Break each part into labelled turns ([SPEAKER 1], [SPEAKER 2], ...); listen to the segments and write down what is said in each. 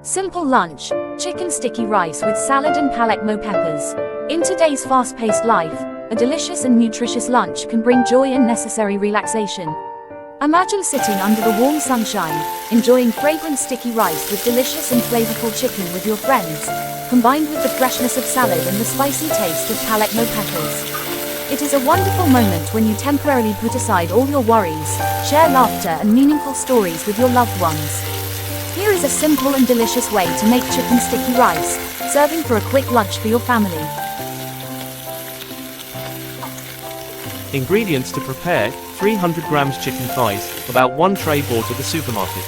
[SPEAKER 1] Simple lunch, chicken sticky rice with salad and Palecmo peppers. In today's fast-paced life, a delicious and nutritious lunch can bring joy and necessary relaxation. Imagine sitting under the warm sunshine, enjoying fragrant sticky rice with delicious and flavorful chicken with your friends, combined with the freshness of salad and the spicy taste of Palecmo peppers. It is a wonderful moment when you temporarily put aside all your worries, share laughter and meaningful stories with your loved ones. Here is a simple and delicious way to make chicken sticky rice, serving for a quick lunch for your family.
[SPEAKER 2] Ingredients to prepare: 300 grams chicken thighs, about 1 tray bought at the supermarket.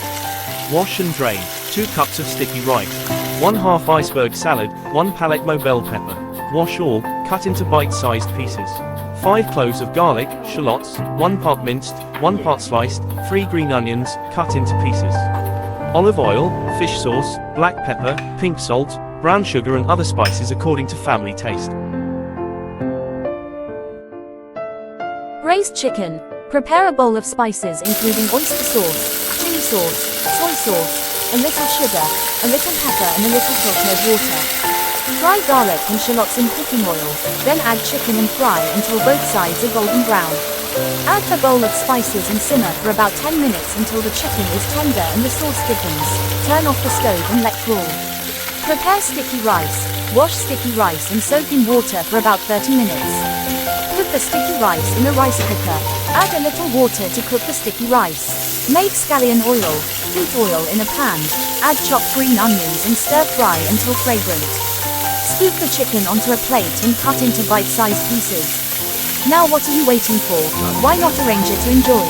[SPEAKER 2] Wash and drain. 2 cups of sticky rice. 1/2 iceberg salad, 1 Palecmo bell pepper. Wash all, cut into bite-sized pieces. 5 cloves of garlic, shallots, 1 part minced, 1 part sliced, 3 green onions, cut into pieces. Olive oil, fish sauce, black pepper, pink salt, brown sugar and other spices according to family taste.
[SPEAKER 1] Braised chicken. Prepare a bowl of spices including oyster sauce, chili sauce, soy sauce, a little sugar, a little pepper and a little filtered water. Fry garlic and shallots in cooking oil, then add chicken and fry until both sides are golden brown. Add the bowl of spices and simmer for about 10 minutes until the chicken is tender and the sauce thickens. Turn off the stove and let cool. Prepare sticky rice. Wash sticky rice and soak in water for about 30 minutes. Put the sticky rice in a rice cooker. Add a little water to cook the sticky rice. Make scallion oil. Heat oil in a pan. Add chopped green onions and stir fry until fragrant. Scoop the chicken onto a plate and cut into bite-sized pieces. Now what are you waiting for? Why not arrange it to enjoy?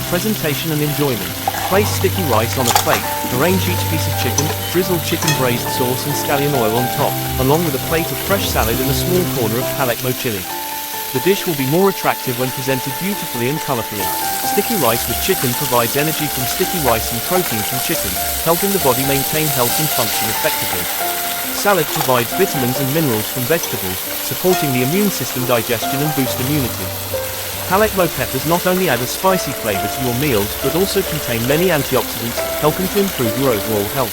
[SPEAKER 2] Presentation and enjoyment. Place sticky rice on a plate, arrange each piece of chicken, drizzle chicken braised sauce and scallion oil on top, along with a plate of fresh salad and a small corner of Palecmo chili. The dish will be more attractive when presented beautifully and colorfully. Sticky rice with chicken provides energy from sticky rice and protein from chicken, helping the body maintain health and function effectively. Salad provides vitamins and minerals from vegetables, supporting the immune system digestion and boost immunity. Palecmo peppers not only add a spicy flavor to your meals but also contain many antioxidants, helping to improve your overall health.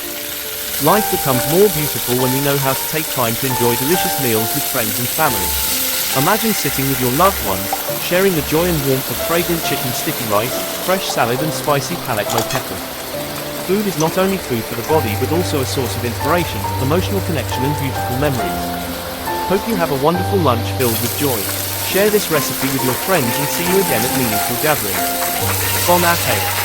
[SPEAKER 2] Life becomes more beautiful when we know how to take time to enjoy delicious meals with friends and family. Imagine sitting with your loved ones, sharing the joy and warmth of fragrant chicken sticky rice, fresh salad and spicy Palecmo peppers. Food is not only food for the body but also a source of inspiration, emotional connection and beautiful memories. Hope you have a wonderful lunch filled with joy. Share this recipe with your friends and see you again at meaningful gatherings. Bon appétit!